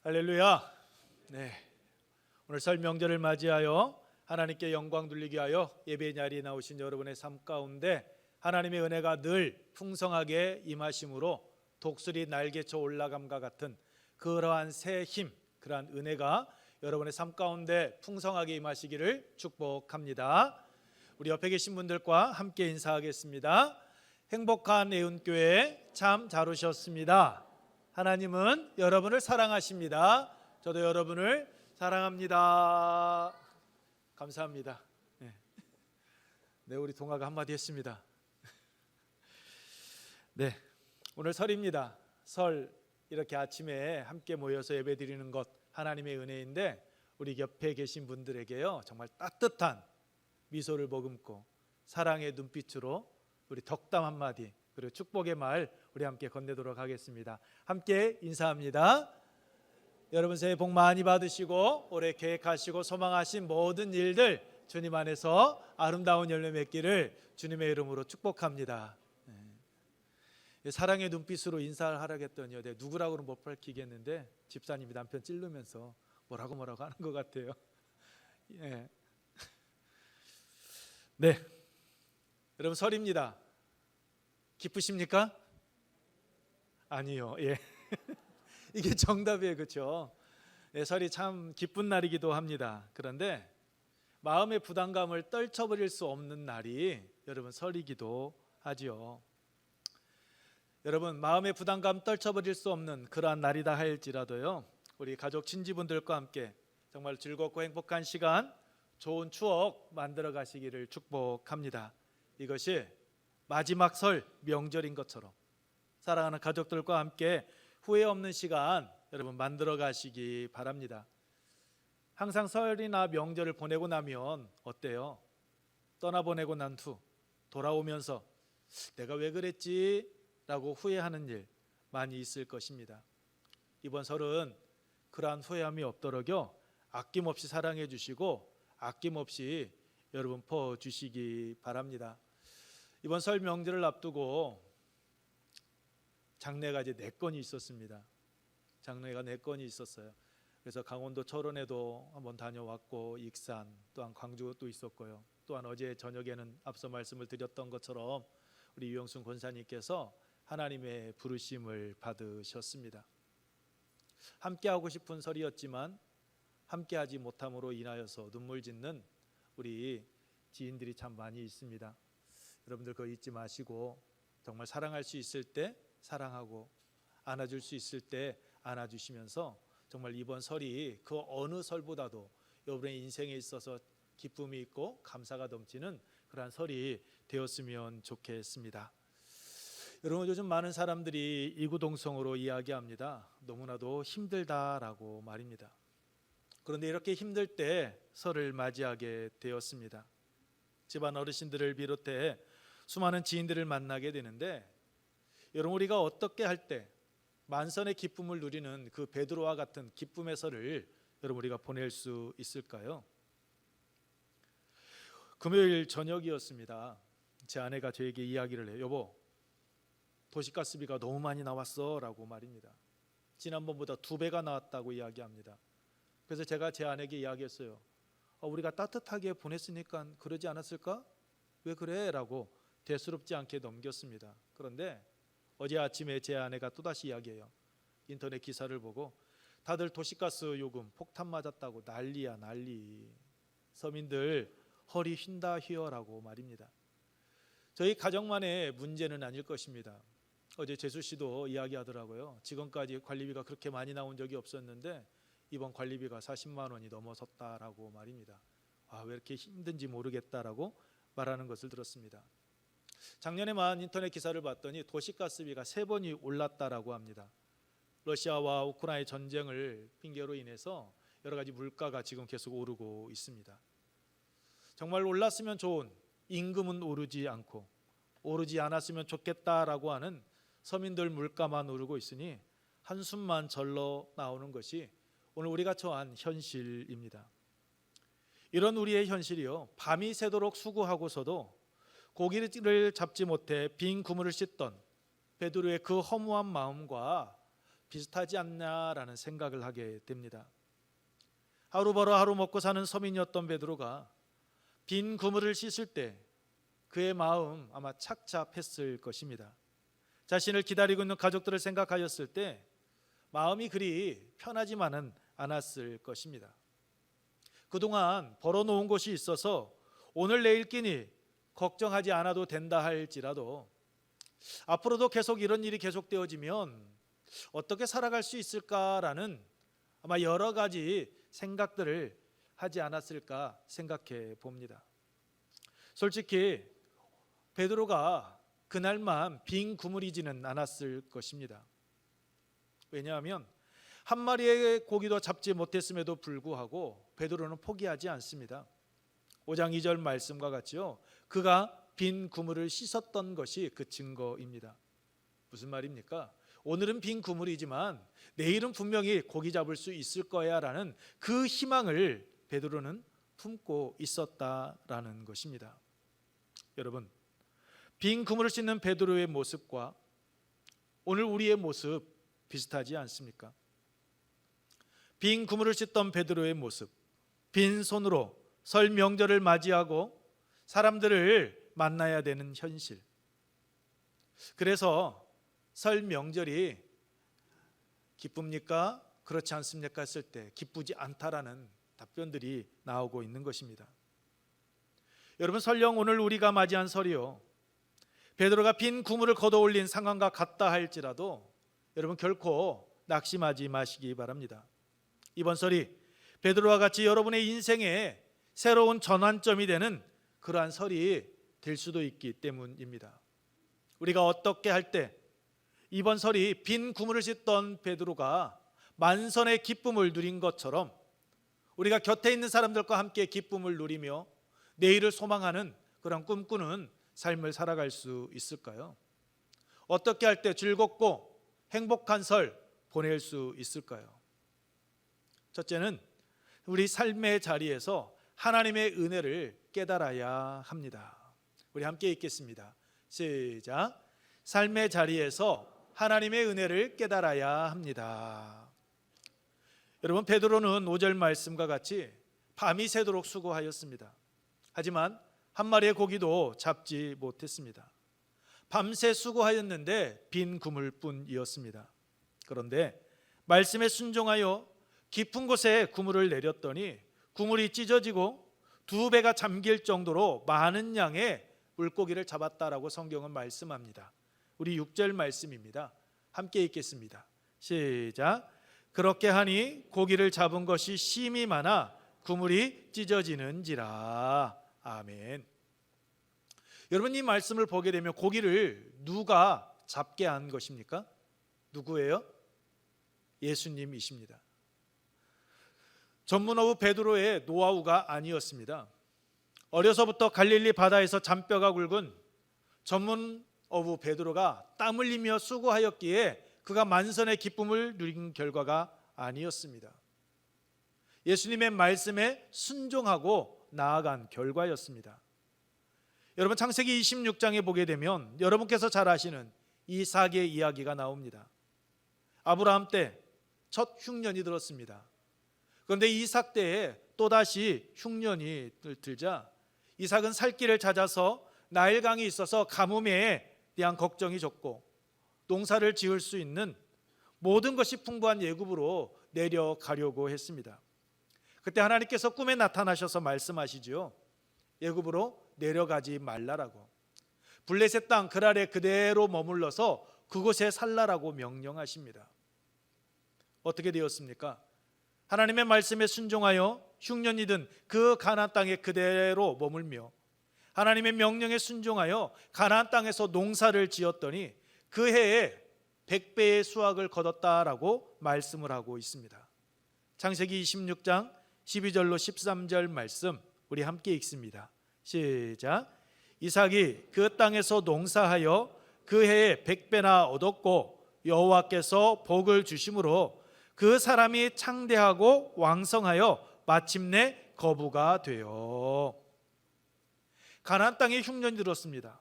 할렐루야. 네, 오늘 설 명절을 맞이하여 하나님께 영광 돌리기 위하여 예배 자리에 나오신 여러분의 삶 가운데 하나님의 은혜가 늘 풍성하게 임하심으로 독수리 날개쳐 올라감과 같은 그러한 새 힘, 그러한 은혜가 여러분의 삶 가운데 풍성하게 임하시기를 축복합니다. 우리 옆에 계신 분들과 함께 인사하겠습니다. 행복한 애운교회 참 잘 오셨습니다. 하나님은 여러분을 사랑하십니다. 저도 여러분을 사랑합니다. 감사합니다. 네, 우리 동아가 한마디 했습니다. 네, 오늘 설입니다. 설 이렇게 아침에 함께 모여서 예배드리는 것 하나님의 은혜인데 우리 옆에 계신 분들에게요 정말 따뜻한 미소를 머금고 사랑의 눈빛으로 우리 덕담 한마디 그리고 축복의 말 우리 함께 건네도록 하겠습니다. 함께 인사합니다. 여러분 새해 복 많이 받으시고 올해 계획하시고 소망하신 모든 일들 주님 안에서 아름다운 열매 맺기를 주님의 이름으로 축복합니다. 사랑의 눈빛으로 인사를 하라고 했더니 누구라고는 못 밝히겠는데 집사님이 남편 찌르면서 뭐라고 하는 것 같아요. 네, 여러분 설입니다. 기쁘십니까? 아니요. 이게 정답이에요, 그렇죠? 설이 참 기쁜 날이기도 합니다. 그런데 마음의 부담감을 떨쳐버릴 수 없는 날이 여러분 설이기도 하지요. 여러분 마음의 부담감 떨쳐버릴 수 없는 그러한 날이다 할지라도요 우리 가족 친지분들과 함께 정말 즐겁고 행복한 시간 좋은 추억 만들어 가시기를 축복합니다. 이것이 마지막 설 명절인 것처럼 사랑하는 가족들과 함께 후회 없는 시간 여러분 만들어 가시기 바랍니다. 항상 설이나 명절을 보내고 나면 어때요? 떠나보내고 난 후 돌아오면서 내가 왜 그랬지? 라고 후회하는 일 많이 있을 것입니다. 이번 설은 그러한 후회함이 없도록요 아낌없이 사랑해 주시고 아낌없이 여러분 퍼주시기 바랍니다. 이번 설 명절을 앞두고 장례가 이제 4건이 있었습니다. 장례가 4건이 있었어요. 그래서 강원도 철원에도 한번 다녀왔고 익산 또한 광주도 있었고요. 또한 어제 저녁에는 앞서 말씀을 드렸던 것처럼 우리 유영순 권사님께서 하나님의 부르심을 받으셨습니다. 함께하고 싶은 설이었지만 함께하지 못함으로 인하여서 눈물 짓는 우리 지인들이 참 많이 있습니다. 여러분들 그거 잊지 마시고 정말 사랑할 수 있을 때 사랑하고 안아줄 수 있을 때 안아주시면서 정말 이번 설이 그 어느 설보다도 여러분의 인생에 있어서 기쁨이 있고 감사가 넘치는 그러한 설이 되었으면 좋겠습니다. 여러분 요즘 많은 사람들이 이구동성으로 이야기합니다. 너무나도 힘들다라고 말입니다. 그런데 이렇게 힘들 때 설을 맞이하게 되었습니다. 집안 어르신들을 비롯해 수많은 지인들을 만나게 되는데 여러분 우리가 어떻게 할 때 만선의 기쁨을 누리는 그 베드로와 같은 기쁨의 설을 여러분 우리가 보낼 수 있을까요? 금요일 저녁이었습니다. 제 아내가 저에게 이야기를 해요. 여보 도시가스비가 너무 많이 나왔어 라고 말입니다. 지난번보다 2배가 나왔다고 이야기합니다. 그래서 제가 제 아내에게 이야기했어요. 우리가 따뜻하게 보냈으니까 그러지 않았을까? 왜 그래? 라고 대수롭지 않게 넘겼습니다. 그런데 어제 아침에 제 아내가 또다시 이야기해요. 인터넷 기사를 보고 다들 도시가스 요금 폭탄 맞았다고 난리야 난리. 서민들 허리 휜다 휘어라고 말입니다. 저희 가정만의 문제는 아닐 것입니다. 어제 재수 씨도 이야기하더라고요. 지금까지 관리비가 그렇게 많이 나온 적이 없었는데 이번 관리비가 40만 원이 넘어섰다라고 말입니다. 왜 이렇게 힘든지 모르겠다라고 말하는 것을 들었습니다. 작년에만 인터넷 기사를 봤더니 도시가스비가 3번이 올랐다라고 합니다. 러시아와 우크라이나 전쟁을 핑계로 인해서 여러 가지 물가가 지금 계속 오르고 있습니다. 정말 올랐으면 좋은 임금은 오르지 않고 오르지 않았으면 좋겠다라고 하는 서민들 물가만 오르고 있으니 한숨만 절러 나오는 것이 오늘 우리가 처한 현실입니다. 이런 우리의 현실이요 밤이 새도록 수고하고서도 고기를 잡지 못해 빈 그물을 씻던 베드로의 그 허무한 마음과 비슷하지 않냐라는 생각을 하게 됩니다. 하루 벌어 하루 먹고 사는 서민이었던 베드로가 빈 그물을 씻을 때 그의 마음 아마 착잡했을 것입니다. 자신을 기다리고 있는 가족들을 생각하였을 때 마음이 그리 편하지만은 않았을 것입니다. 그동안 벌어놓은 곳이 있어서 오늘 내일 끼니 걱정하지 않아도 된다 할지라도 앞으로도 계속 이런 일이 계속되어지면 어떻게 살아갈 수 있을까라는 아마 여러 가지 생각들을 하지 않았을까 생각해 봅니다. 솔직히 베드로가 그날만 빈 그물이지는 않았을 것입니다. 왜냐하면 한 마리의 고기도 잡지 못했음에도 불구하고 베드로는 포기하지 않습니다. 5장 2절 말씀과 같이요, 그가 빈 그물을 씻었던 것이 그 증거입니다. 무슨 말입니까? 오늘은 빈 그물이지만 내일은 분명히 고기 잡을 수 있을 거야 라는 그 희망을 베드로는 품고 있었다라는 것입니다. 여러분, 빈 그물을 씻는 베드로의 모습과 오늘 우리의 모습 비슷하지 않습니까? 빈 그물을 씻던 베드로의 모습, 빈손으로 설 명절을 맞이하고 사람들을 만나야 되는 현실. 그래서 설 명절이 기쁩니까? 그렇지 않습니까? 했을 때 기쁘지 않다라는 답변들이 나오고 있는 것입니다. 여러분, 설령 오늘 우리가 맞이한 설이요, 베드로가 빈 그물을 걷어올린 상황과 같다 할지라도 여러분 결코 낙심하지 마시기 바랍니다. 이번 설이 베드로와 같이 여러분의 인생에 새로운 전환점이 되는 그러한 설이 될 수도 있기 때문입니다. 우리가 어떻게 할 때 이번 설이 빈 그물을 씻던 베드로가 만선의 기쁨을 누린 것처럼 우리가 곁에 있는 사람들과 함께 기쁨을 누리며 내일을 소망하는 그런 꿈꾸는 삶을 살아갈 수 있을까요? 어떻게 할 때 즐겁고 행복한 설 보낼 수 있을까요? 첫째는 우리 삶의 자리에서 하나님의 은혜를 깨달아야 합니다. 우리 함께 읽겠습니다. 시작. 삶의 자리에서 하나님의 은혜를 깨달아야 합니다. 여러분, 베드로는 5절 말씀과 같이 밤이 새도록 수고하였습니다. 하지만 한 마리의 고기도 잡지 못했습니다. 밤새 수고하였는데 빈 그물뿐이었습니다. 그런데 말씀에 순종하여 깊은 곳에 그물을 내렸더니 그물이 찢어지고 2배가 잠길 정도로 많은 양의 물고기를 잡았다라고 성경은 말씀합니다. 우리 6절 말씀입니다. 함께 읽겠습니다. 시작. 그렇게 하니 고기를 잡은 것이 심히 많아 그물이 찢어지는지라. 아멘. 여러분, 이 말씀을 보게 되면 고기를 누가 잡게 한 것입니까? 누구예요? 예수님이십니다. 전문어부 베드로의 노하우가 아니었습니다. 어려서부터 갈릴리 바다에서 잔뼈가 굵은 전문어부 베드로가 땀 흘리며 수고하였기에 그가 만선의 기쁨을 누린 결과가 아니었습니다. 예수님의 말씀에 순종하고 나아간 결과였습니다. 여러분, 창세기 26장에 보게 되면 여러분께서 잘 아시는 이삭의 이야기가 나옵니다. 아브라함 때 첫 흉년이 들었습니다. 그런데 이삭 때에 또다시 흉년이 들자 이삭은 살 길을 찾아서 나일강이 있어서 가뭄에 대한 걱정이 적고 농사를 지을 수 있는 모든 것이 풍부한 애굽으로 내려가려고 했습니다. 그때 하나님께서 꿈에 나타나셔서 말씀하시죠. 애굽으로 내려가지 말라라고. 블레셋 땅 그랄에 그대로 머물러서 그곳에 살라라고 명령하십니다. 어떻게 되었습니까? 하나님의 말씀에 순종하여 흉년이든 그 가나안 땅에 그대로 머물며 하나님의 명령에 순종하여 가나안 땅에서 농사를 지었더니 그 해에 100배의 수확을 거뒀다라고 말씀을 하고 있습니다. 창세기 26장 12절로 13절 말씀 우리 함께 읽습니다. 시작. 이삭이 그 땅에서 농사하여 그 해에 100배나 얻었고 여호와께서 복을 주심으로 그 사람이 창대하고 왕성하여 마침내 거부가 되어. 가나안 땅에 흉년이 들었습니다.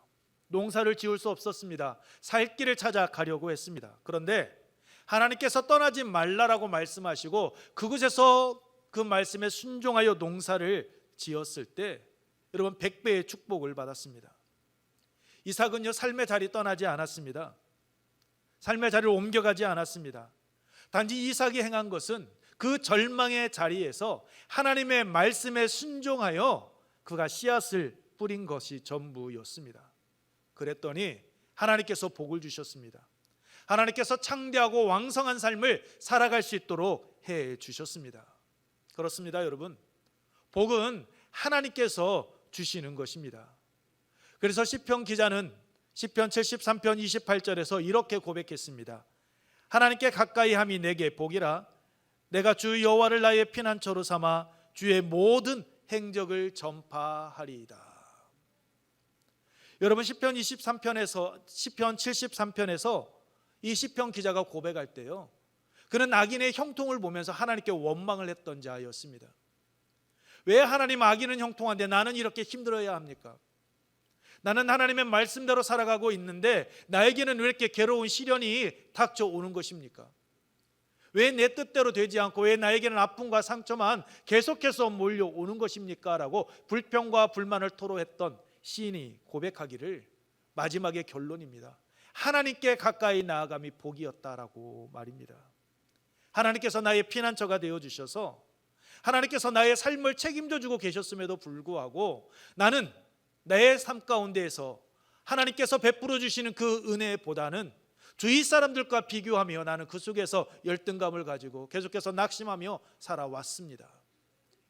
농사를 지을 수 없었습니다. 살 길을 찾아 가려고 했습니다. 그런데 하나님께서 떠나지 말라라고 말씀하시고 그곳에서 그 말씀에 순종하여 농사를 지었을 때 여러분 100배의 축복을 받았습니다. 이삭은요 삶의 자리 떠나지 않았습니다. 삶의 자리를 옮겨가지 않았습니다. 단지 이삭이 행한 것은 그 절망의 자리에서 하나님의 말씀에 순종하여 그가 씨앗을 뿌린 것이 전부였습니다. 그랬더니 하나님께서 복을 주셨습니다. 하나님께서 창대하고 왕성한 삶을 살아갈 수 있도록 해 주셨습니다. 그렇습니다, 여러분. 복은 하나님께서 주시는 것입니다. 그래서 시편 기자는 시편 73편 28절에서 이렇게 고백했습니다. 하나님께 가까이 함이 내게 복이라. 내가 주 여호와를 나의 피난처로 삼아 주의 모든 행적을 전파하리이다. 여러분 시편 73편에서 이 시편 기자가 고백할 때요, 그는 악인의 형통을 보면서 하나님께 원망을 했던 자였습니다. 왜 하나님, 악인은 형통한데 나는 이렇게 힘들어야 합니까? 나는 하나님의 말씀대로 살아가고 있는데 나에게는 왜 이렇게 괴로운 시련이 닥쳐오는 것입니까? 왜 내 뜻대로 되지 않고 왜 나에게는 아픔과 상처만 계속해서 몰려오는 것입니까? 라고 불평과 불만을 토로했던 시인이 고백하기를 마지막에 결론입니다. 하나님께 가까이 나아감이 복이었다라고 말입니다. 하나님께서 나의 피난처가 되어주셔서 하나님께서 나의 삶을 책임져 주고 계셨음에도 불구하고 나는 내 삶 가운데에서 하나님께서 베풀어 주시는 그 은혜보다는 주위 사람들과 비교하며 나는 그 속에서 열등감을 가지고 계속해서 낙심하며 살아왔습니다.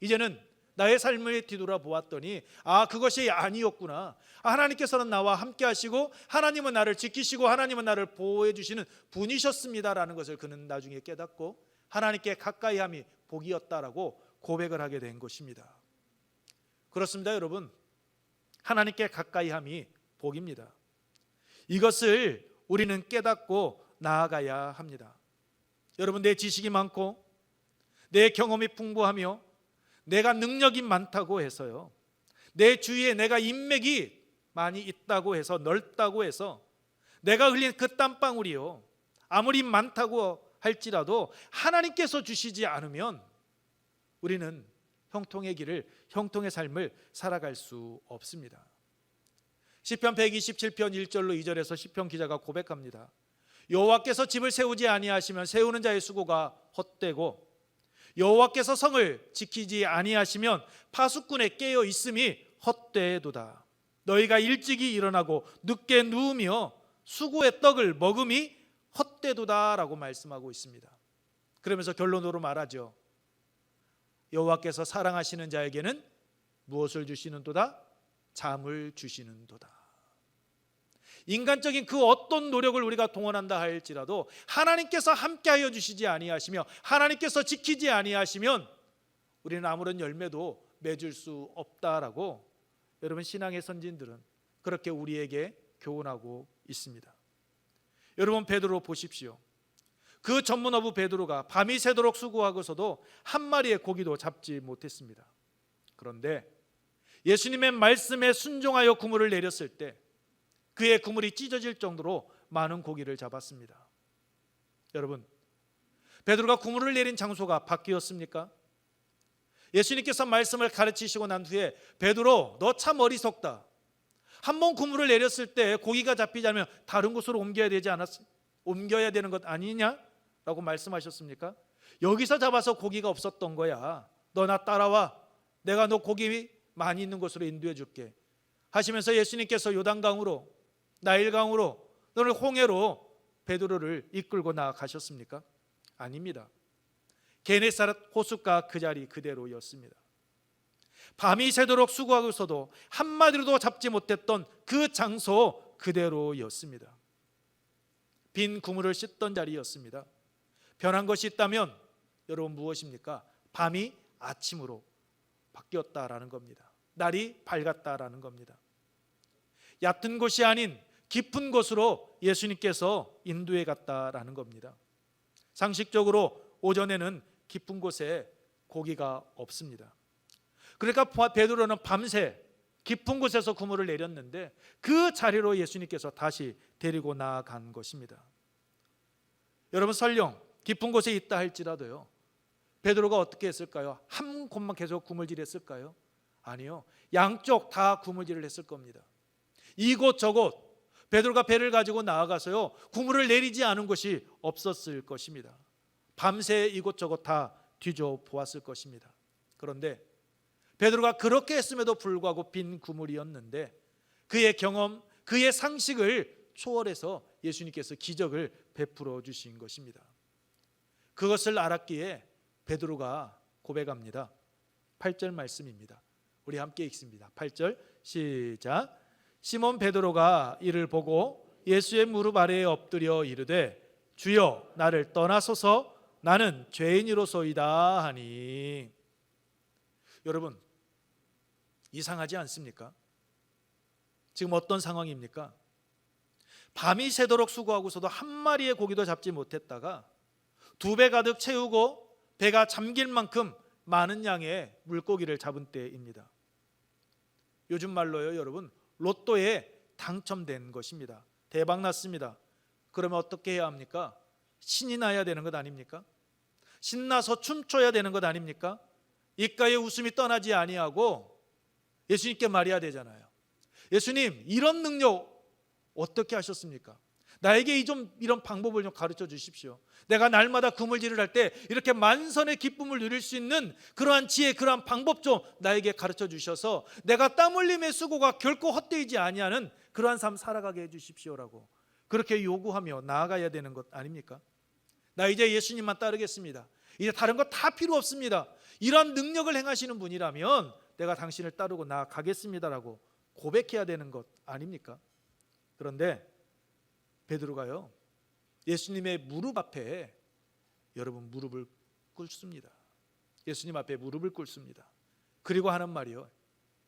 이제는 나의 삶을 뒤돌아보았더니 그것이 아니었구나. 하나님께서는 나와 함께 하시고 하나님은 나를 지키시고 하나님은 나를 보호해 주시는 분이셨습니다라는 것을 그는 나중에 깨닫고 하나님께 가까이 함이 복이었다라고 고백을 하게 된 것입니다. 그렇습니다, 여러분. 하나님께 가까이 함이 복입니다. 이것을 우리는 깨닫고 나아가야 합니다. 여러분, 내 지식이 많고 내 경험이 풍부하며 내가 능력이 많다고 해서요, 내 주위에 내가 인맥이 많이 있다고 해서, 넓다고 해서 내가 흘린 그 땀방울이요 아무리 많다고 할지라도 하나님께서 주시지 않으면 우리는 형통의 길을, 형통의 삶을 살아갈 수 없습니다. 시편 127편 1절로 2절에서 시편 기자가 고백합니다. 여호와께서 집을 세우지 아니하시면 세우는 자의 수고가 헛되고 여호와께서 성을 지키지 아니하시면 파수꾼의 깨어 있음이 헛되도다. 너희가 일찍이 일어나고 늦게 누우며 수고의 떡을 먹음이 헛되도다라고 말씀하고 있습니다. 그러면서 결론으로 말하죠. 여호와께서 사랑하시는 자에게는 무엇을 주시는도다? 잠을 주시는도다. 인간적인 그 어떤 노력을 우리가 동원한다 할지라도 하나님께서 함께하여 주시지 아니하시며 하나님께서 지키지 아니하시면 우리는 아무런 열매도 맺을 수 없다라고 여러분 신앙의 선진들은 그렇게 우리에게 교훈하고 있습니다. 여러분, 베드로 보십시오. 그 전문어부 베드로가 밤이 새도록 수고하고서도 한 마리의 고기도 잡지 못했습니다. 그런데 예수님의 말씀에 순종하여 그물을 내렸을 때 그의 그물이 찢어질 정도로 많은 고기를 잡았습니다. 여러분, 베드로가 그물을 내린 장소가 바뀌었습니까? 예수님께서 말씀을 가르치시고 난 후에 베드로, 너 참 어리석다. 한번 그물을 내렸을 때 고기가 잡히지 않으면 다른 곳으로 옮겨야 되는 것 아니냐라고 말씀하셨습니까? 여기서 잡아서 고기가 없었던 거야. 너 나 따라와. 내가 너 고기 많이 있는 곳으로 인도해 줄게 하시면서 예수님께서 요단강으로, 나일강으로, 너는 홍해로 베드로를 이끌고 나아가셨습니까? 아닙니다. 게네사렛 호숫가 그 자리 그대로였습니다. 밤이 새도록 수고하고서도 한마디로도 잡지 못했던 그 장소 그대로였습니다. 빈 그물을 씻던 자리였습니다. 변한 것이 있다면 여러분 무엇입니까? 밤이 아침으로 바뀌었다라는 겁니다. 날이 밝았다라는 겁니다. 얕은 곳이 아닌 깊은 곳으로 예수님께서 인도해 갔다라는 겁니다. 상식적으로 오전에는 깊은 곳에 고기가 없습니다. 그러니까 베드로는 밤새 깊은 곳에서 그물을 내렸는데 그 자리로 예수님께서 다시 데리고 나아간 것입니다. 여러분, 설령 깊은 곳에 있다 할지라도요, 베드로가 어떻게 했을까요? 한 곳만 계속 구물질했을까요? 아니요, 양쪽 다 구물질을 했을 겁니다. 이곳 저곳 베드로가 배를 가지고 나아가서요, 구물을 내리지 않은 곳이 없었을 것입니다. 밤새 이곳저곳 다 뒤져 보았을 것입니다. 그런데 베드로가 그렇게 했음에도 불구하고 빈 구물이었는데 그의 경험, 그의 상식을 초월해서 예수님께서 기적을 베풀어 주신 것입니다. 그것을 알았기에 베드로가 고백합니다. 8절 말씀입니다. 우리 함께 읽습니다. 8절 시작. 시몬 베드로가 이를 보고 예수의 무릎 아래에 엎드려 이르되 주여 나를 떠나소서 나는 죄인이로소이다 하니. 여러분, 이상하지 않습니까? 지금 어떤 상황입니까? 밤이 새도록 수고하고서도 한 마리의 고기도 잡지 못했다가 2배 가득 채우고 배가 잠길 만큼 많은 양의 물고기를 잡은 때입니다. 요즘 말로요, 여러분, 로또에 당첨된 것입니다. 대박 났습니다. 그러면 어떻게 해야 합니까? 신이 나야 되는 것 아닙니까? 신나서 춤춰야 되는 것 아닙니까? 입가에 웃음이 떠나지 아니하고 예수님께 말해야 되잖아요. 예수님, 이런 능력 어떻게 하셨습니까? 나에게 이런 방법을 좀 가르쳐 주십시오. 내가 날마다 그물질을 할 때 이렇게 만선의 기쁨을 누릴 수 있는 그러한 지혜, 그러한 방법 좀 나에게 가르쳐 주셔서 내가 땀 흘림의 수고가 결코 헛되지 아니하는 그러한 삶 살아가게 해 주십시오라고 그렇게 요구하며 나아가야 되는 것 아닙니까? 나 이제 예수님만 따르겠습니다. 이제 다른 거 다 필요 없습니다. 이러한 능력을 행하시는 분이라면 내가 당신을 따르고 나아가겠습니다라고 고백해야 되는 것 아닙니까? 그런데 베드로가요, 예수님의 무릎 앞에 여러분 무릎을 꿇습니다. 예수님 앞에 무릎을 꿇습니다. 그리고 하는 말이요,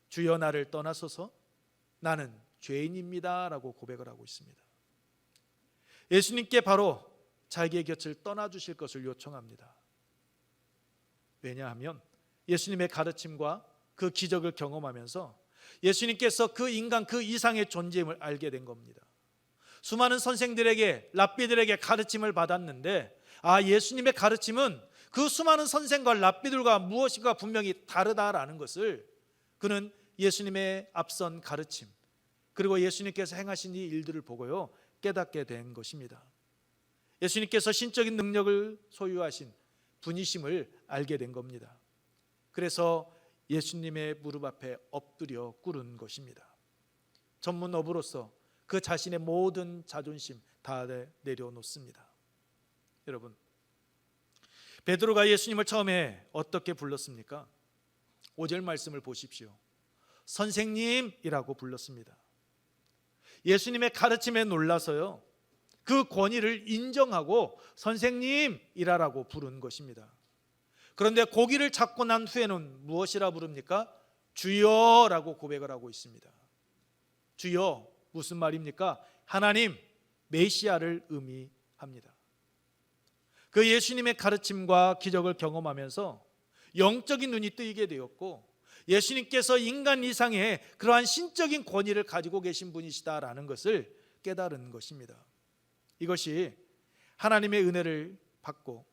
주여 나를 떠나소서 나는 죄인입니다 라고 고백을 하고 있습니다. 예수님께 바로 자기의 곁을 떠나주실 것을 요청합니다. 왜냐하면 예수님의 가르침과 그 기적을 경험하면서 예수님께서 그 인간 그 이상의 존재임을 알게 된 겁니다. 수많은 선생들에게, 랍비들에게 가르침을 받았는데 예수님의 가르침은 그 수많은 선생과 랍비들과 무엇인가 분명히 다르다라는 것을 그는 예수님의 앞선 가르침 그리고 예수님께서 행하신 이 일들을 보고요 깨닫게 된 것입니다. 예수님께서 신적인 능력을 소유하신 분이심을 알게 된 겁니다. 그래서 예수님의 무릎 앞에 엎드려 꿇은 것입니다. 전문 어부로서 그 자신의 모든 자존심 다 내려놓습니다. 여러분, 베드로가 예수님을 처음에 어떻게 불렀습니까? 5절 말씀을 보십시오. 선생님이라고 불렀습니다. 예수님의 가르침에 놀라서요 그 권위를 인정하고 선생님이라고 부른 것입니다. 그런데 고기를 잡고 난 후에는 무엇이라 부릅니까? 주여라고 고백을 하고 있습니다. 주여 무슨 말입니까? 하나님, 메시아를 의미합니다. 그 예수님의 가르침과 기적을 경험하면서 영적인 눈이 뜨이게 되었고 예수님께서 인간 이상의 그러한 신적인 권위를 가지고 계신 분이시다라는 것을 깨달은 것입니다. 이것이 하나님의 은혜를 받고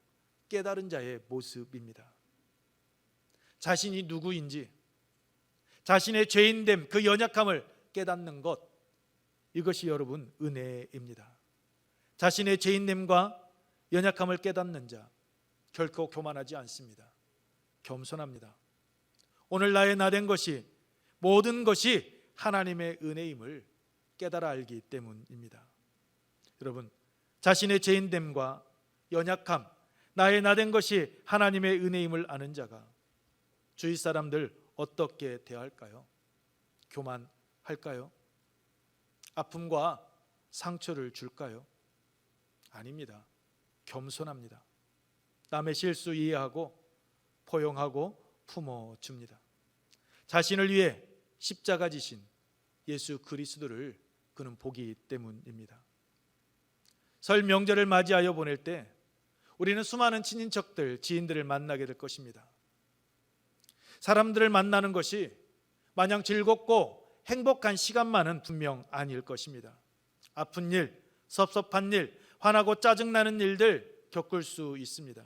깨달은 자의 모습입니다. 자신이 누구인지, 자신의 죄인됨, 그 연약함을 깨닫는 것, 이것이 여러분 은혜입니다. 자신의 죄인됨과 연약함을 깨닫는 자 결코 교만하지 않습니다. 겸손합니다. 오늘 나의 나된 것이 모든 것이 하나님의 은혜임을 깨달아 알기 때문입니다. 여러분, 자신의 죄인됨과 연약함, 나의 나된 것이 하나님의 은혜임을 아는 자가 주위 사람들 어떻게 대할까요? 교만할까요? 아픔과 상처를 줄까요? 아닙니다. 겸손합니다. 남의 실수 이해하고 포용하고 품어줍니다. 자신을 위해 십자가 지신 예수 그리스도를 그는 보기 때문입니다. 설 명절을 맞이하여 보낼 때 우리는 수많은 친인척들, 지인들을 만나게 될 것입니다. 사람들을 만나는 것이 마냥 즐겁고 행복한 시간만은 분명 아닐 것입니다. 아픈 일, 섭섭한 일, 화나고 짜증나는 일들 겪을 수 있습니다.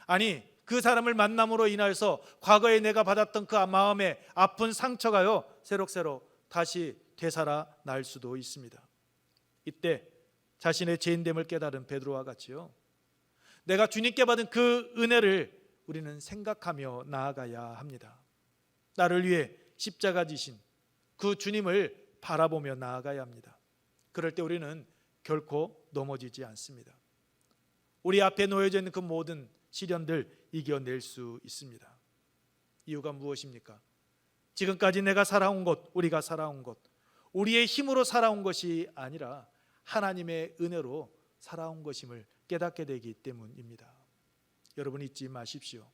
아니, 그 사람을 만남으로 인하여서 과거에 내가 받았던 그 마음의 아픈 상처가요, 새록새록 다시 되살아날 수도 있습니다. 이때 자신의 죄인됨을 깨달은 베드로와 같이요, 내가 주님께 받은 그 은혜를 우리는 생각하며 나아가야 합니다. 나를 위해 십자가 지신 그 주님을 바라보며 나아가야 합니다. 그럴 때 우리는 결코 넘어지지 않습니다. 우리 앞에 놓여져 있는 그 모든 시련들 이겨낼 수 있습니다. 이유가 무엇입니까? 지금까지 내가 살아온 것, 우리가 살아온 것, 우리의 힘으로 살아온 것이 아니라 하나님의 은혜로 살아온 것임을 깨닫게 되기 때문입니다. 여러분, 잊지 마십시오.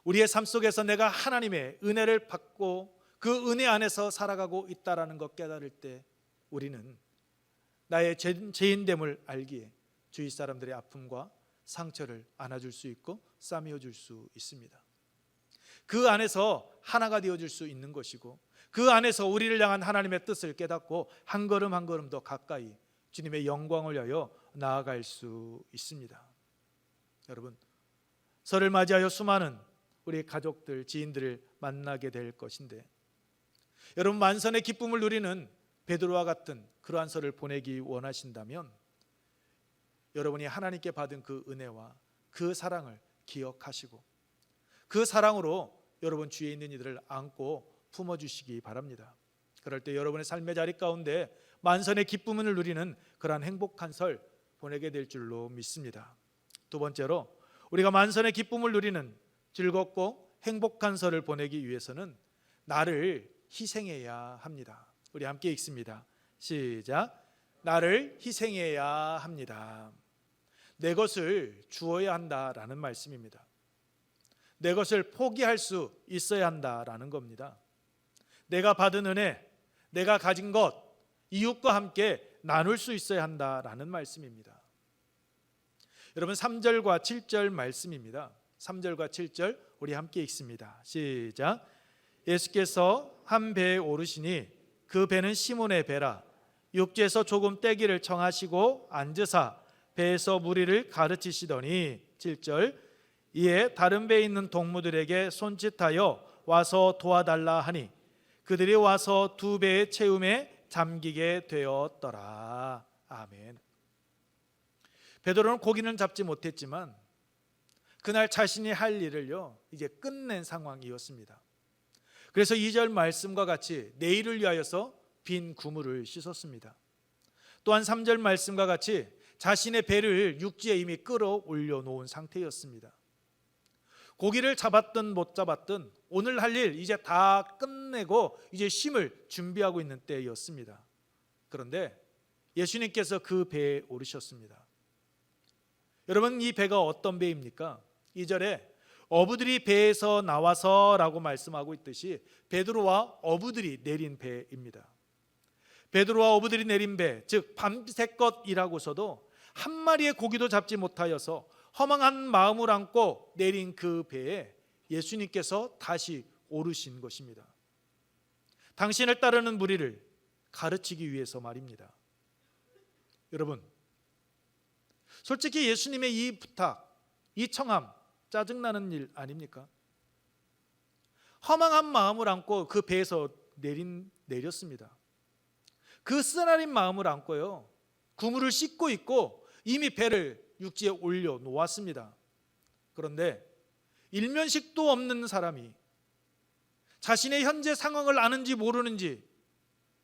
우리의 삶 속에서 내가 하나님의 은혜를 받고 그 은혜 안에서 살아가고 있다는 것 깨달을 때 우리는 나의 죄인됨을 알기에 주위 사람들의 아픔과 상처를 안아줄 수 있고 싸매어 줄 수 있습니다. 그 안에서 하나가 되어줄 수 있는 것이고, 그 안에서 우리를 향한 하나님의 뜻을 깨닫고 한 걸음 한 걸음 더 가까이 주님의 영광을 위하여 나아갈 수 있습니다. 여러분, 설을 맞이하여 수많은 우리 가족들, 지인들을 만나게 될 것인데, 여러분, 만선의 기쁨을 누리는 베드로와 같은 그러한 설을 보내기 원하신다면 여러분이 하나님께 받은 그 은혜와 그 사랑을 기억하시고 그 사랑으로 여러분 주위에 있는 이들을 안고 품어주시기 바랍니다. 그럴 때 여러분의 삶의 자리 가운데 만선의 기쁨을 누리는 그러한 행복한 설 보내게 될 줄로 믿습니다. 두 번째로, 우리가 만선의 기쁨을 누리는 즐겁고 행복한 설을 보내기 위해서는 나를 희생해야 합니다. 우리 함께 읽습니다. 시작. 나를 희생해야 합니다. 내 것을 주어야 한다라는 말씀입니다. 내 것을 포기할 수 있어야 한다라는 겁니다. 내가 받은 은혜, 내가 가진 것, 이웃과 함께 나눌 수 있어야 한다라는 말씀입니다. 여러분, 3절과 7절 말씀입니다. 3절과 7절 우리 함께 읽습니다. 시작. 예수께서 한 배에 오르시니 그 배는 시몬의 배라. 육지에서 조금 떼기를 청하시고 앉으사 배에서 무리를 가르치시더니 7절. 이에 다른 배에 있는 동무들에게 손짓하여 와서 도와달라 하니 그들이 와서 두 배의 채움에 잠기게 되었더라. 아멘. 베드로는 고기는 잡지 못했지만 그날 자신이 할 일을요 이제 끝낸 상황이었습니다. 그래서 2절 말씀과 같이 내일을 위하여서 빈 그물을 씻었습니다. 또한 3절 말씀과 같이 자신의 배를 육지에 이미 끌어올려 놓은 상태였습니다. 고기를 잡았든 못 잡았든 오늘 할 일 이제 다 끝내고 이제 쉼을 준비하고 있는 때였습니다. 그런데 예수님께서 그 배에 오르셨습니다. 여러분, 이 배가 어떤 배입니까? 2절에 어부들이 배에서 나와서 라고 말씀하고 있듯이 베드로와 어부들이 내린 배입니다. 베드로와 어부들이 내린 배, 즉 밤새껏 일하고서도 한 마리의 고기도 잡지 못하여서 허망한 마음을 안고 내린 그 배에 예수님께서 다시 오르신 것입니다. 당신을 따르는 무리를 가르치기 위해서 말입니다. 여러분, 솔직히 예수님의 이 부탁, 이 청함 짜증나는 일 아닙니까? 허망한 마음을 안고 그 배에서 내렸습니다. 그 쓰나린 마음을 안고요 그물을 씻고 있고 이미 배를 육지에 올려 놓았습니다. 그런데 일면식도 없는 사람이 자신의 현재 상황을 아는지 모르는지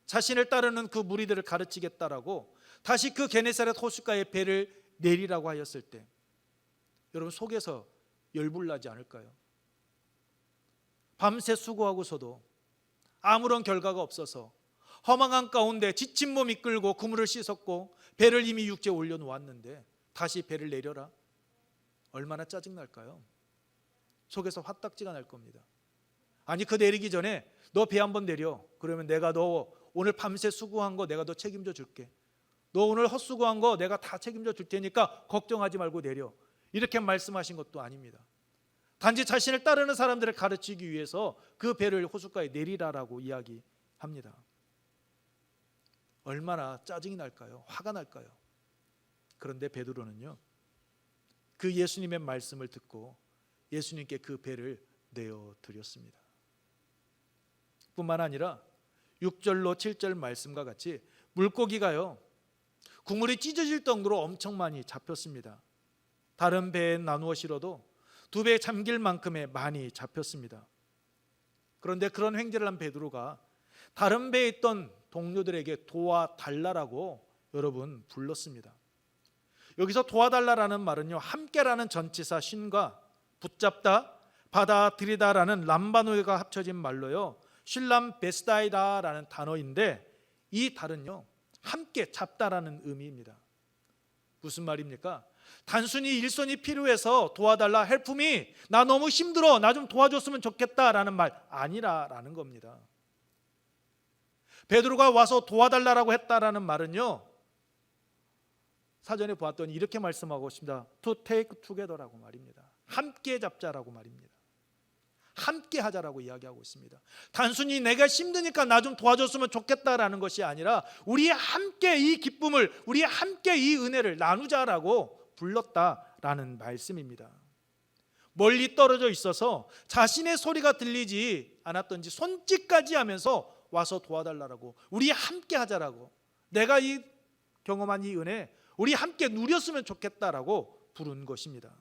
자신을 따르는 그 무리들을 가르치겠다라고 다시 그 게네사렛 호숫가에 배를 내리라고 하였을 때 여러분 속에서 열불나지 않을까요? 밤새 수고하고서도 아무런 결과가 없어서 허망한 가운데 지친 몸 이끌고 그물을 씻었고 배를 이미 육지에 올려놓았는데 다시 배를 내려라? 얼마나 짜증날까요? 속에서 화딱지가 날 겁니다. 아니, 그 내리기 전에 너 배 한번 내려. 그러면 내가 너 오늘 밤새 수고한 거 내가 너 책임져 줄게. 너 오늘 헛수고한 거 내가 다 책임져 줄 테니까 걱정하지 말고 내려. 이렇게 말씀하신 것도 아닙니다. 단지 자신을 따르는 사람들을 가르치기 위해서 그 배를 호숫가에 내리라라고 이야기합니다. 얼마나 짜증이 날까요? 화가 날까요? 그런데 베드로는요, 그 예수님의 말씀을 듣고 예수님께 그 배를 내어 드렸습니다. 뿐만 아니라 6절로 7절 말씀과 같이 물고기가요, 국물이 찢어질 정도로 엄청 많이 잡혔습니다. 다른 배에 나누어 실어도 2배에 잠길 만큼의 많이 잡혔습니다. 그런데 그런 횡재를 한 베드로가 다른 배에 있던 동료들에게 도와달라라고 여러분 불렀습니다. 여기서 도와달라라는 말은요, 함께라는 전치사 쉰과 붙잡다, 받아들이다라는 람바노이가 합쳐진 말로요, 쉴람 베스다이다라는 단어인데, 이 달은요 함께 잡다라는 의미입니다. 무슨 말입니까? 단순히 일손이 필요해서 도와달라, 헬프미, 나 너무 힘들어, 나 좀 도와줬으면 좋겠다라는 말 아니라라는 겁니다. 베드로가 와서 도와달라라고 했다라는 말은요, 사전에 보았더니 이렇게 말씀하고 있습니다. To take together라고 말입니다. 함께 잡자라고 말입니다. 함께 하자라고 이야기하고 있습니다. 단순히 내가 힘드니까 나 좀 도와줬으면 좋겠다라는 것이 아니라 우리 함께 이 기쁨을, 우리 함께 이 은혜를 나누자라고 불렀다라는 말씀입니다. 멀리 떨어져 있어서 자신의 소리가 들리지 않았던지 손짓까지 하면서 와서 도와달라고, 우리 함께 하자라고, 내가 이 경험한 이 은혜 우리 함께 누렸으면 좋겠다라고 부른 것입니다.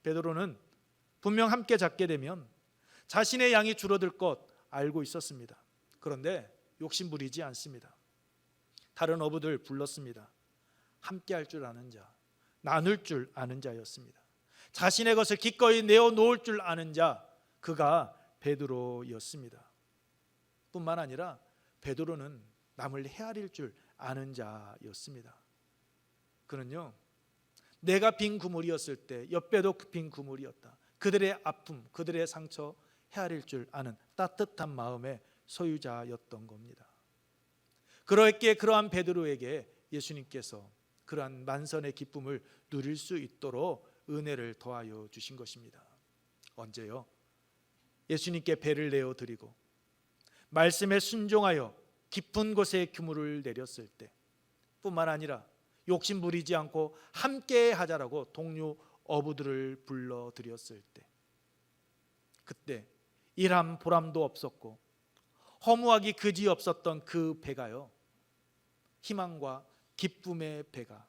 베드로는 분명 함께 잡게 되면 자신의 양이 줄어들 것 알고 있었습니다. 그런데 욕심 부리지 않습니다. 다른 어부들 불렀습니다. 함께 할 줄 아는 자, 나눌 줄 아는 자였습니다. 자신의 것을 기꺼이 내어놓을 줄 아는 자, 그가 베드로였습니다. 뿐만 아니라 베드로는 남을 헤아릴 줄 아는 자였습니다. 그는요, 내가 빈 그물이었을 때 옆에도 빈 그물이었다. 그들의 아픔, 그들의 상처 헤아릴 줄 아는 따뜻한 마음의 소유자였던 겁니다. 그렇기에 그러한 베드로에게 예수님께서 그러한 만선의 기쁨을 누릴 수 있도록 은혜를 더하여 주신 것입니다. 언제요? 예수님께 배를 내어 드리고 말씀에 순종하여 깊은 곳에 그물을 내렸을 때, 뿐만 아니라 욕심 부리지 않고 함께 하자라고 동료 어부들을 불러드렸을 때, 그때 일함 보람도 없었고 허무하기 그지 없었던 그 배가요, 희망과 기쁨의 배가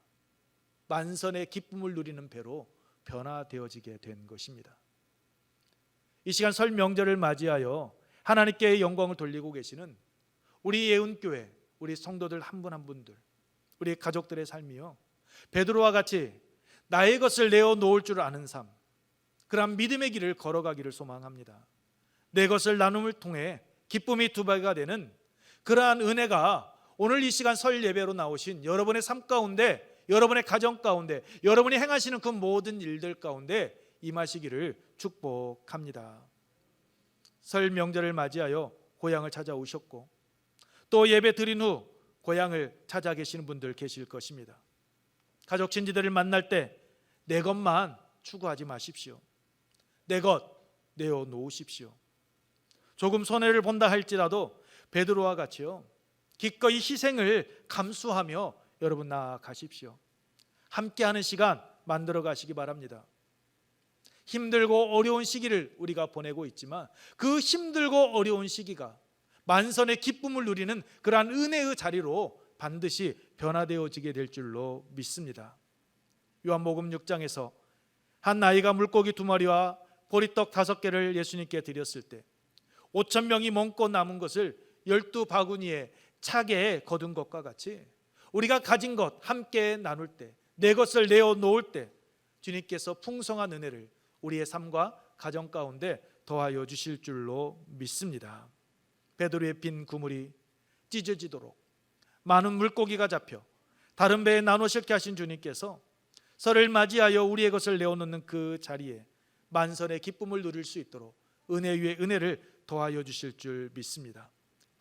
만선의 기쁨을 누리는 배로 변화되어지게 된 것입니다. 이 시간 설 명절을 맞이하여 하나님께 영광을 돌리고 계시는 우리 예은교회, 우리 성도들 한 분 한 분들, 우리 가족들의 삶이요, 베드로와 같이 나의 것을 내어놓을 줄 아는 삶, 그러한 믿음의 길을 걸어가기를 소망합니다. 내 것을 나눔을 통해 기쁨이 2배가 되는 그러한 은혜가 오늘 이 시간 설 예배로 나오신 여러분의 삶 가운데, 여러분의 가정 가운데, 여러분이 행하시는 그 모든 일들 가운데 임하시기를 축복합니다. 설 명절을 맞이하여 고향을 찾아오셨고 또 예배 드린 후 고향을 찾아 계시는 분들 계실 것입니다. 가족 친지들을 만날 때 내 것만 추구하지 마십시오. 내 것 내어놓으십시오. 조금 손해를 본다 할지라도 베드로와 같이요, 기꺼이 희생을 감수하며 여러분 나아가십시오. 함께하는 시간 만들어 가시기 바랍니다. 힘들고 어려운 시기를 우리가 보내고 있지만 그 힘들고 어려운 시기가 만선의 기쁨을 누리는 그러한 은혜의 자리로 반드시 변화되어지게 될 줄로 믿습니다. 요한복음 6장에서 한 나이가 물고기 2마리와 보리떡 5개를 예수님께 드렸을 때 5,000명이 먹고 남은 것을 12바구니에 차게 거둔 것과 같이 우리가 가진 것 함께 나눌 때, 내 것을 내어놓을 때 주님께서 풍성한 은혜를 우리의 삶과 가정 가운데 더하여 주실 줄로 믿습니다. 베드로의 빈 그물이 찢어지도록 많은 물고기가 잡혀 다른 배에 나눠 실게 하신 주님께서 설을 맞이하여 우리의 것을 내어놓는 그 자리에 만선의 기쁨을 누릴 수 있도록 은혜 위에 은혜를 더하여 주실 줄 믿습니다.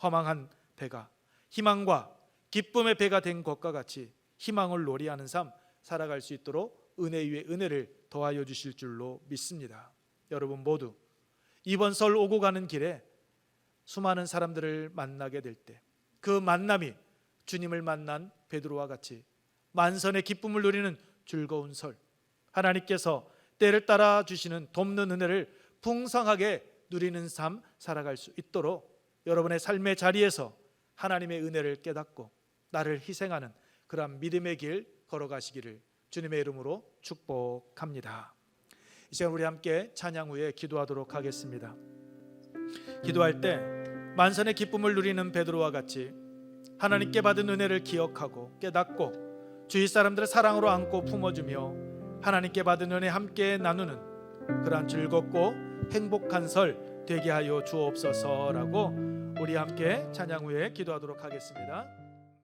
허망한 배가 희망과 기쁨의 배가 된 것과 같이 희망을 노래하는 삶 살아갈 수 있도록 은혜 위에 은혜를 더하여 주실 줄로 믿습니다. 여러분 모두 이번 설 오고 가는 길에 수많은 사람들을 만나게 될 때 그 만남이 주님을 만난 베드로와 같이 만선의 기쁨을 누리는 즐거운 설, 하나님께서 때를 따라 주시는 돕는 은혜를 풍성하게 누리는 삶 살아갈 수 있도록 여러분의 삶의 자리에서 하나님의 은혜를 깨닫고 나를 희생하는 그러한 믿음의 길 걸어가시기를 주님의 이름으로 축복합니다. 이 시간 우리 함께 찬양 후에 기도하도록 하겠습니다. 기도할 때 만선의 기쁨을 누리는 베드로와 같이 하나님께 받은 은혜를 기억하고 깨닫고 주위 사람들을 사랑으로 안고 품어주며 하나님께 받은 은혜 함께 나누는 그러한 즐겁고 행복한 설 되게 하여 주옵소서라고 우리 함께 찬양 후에 기도하도록 하겠습니다.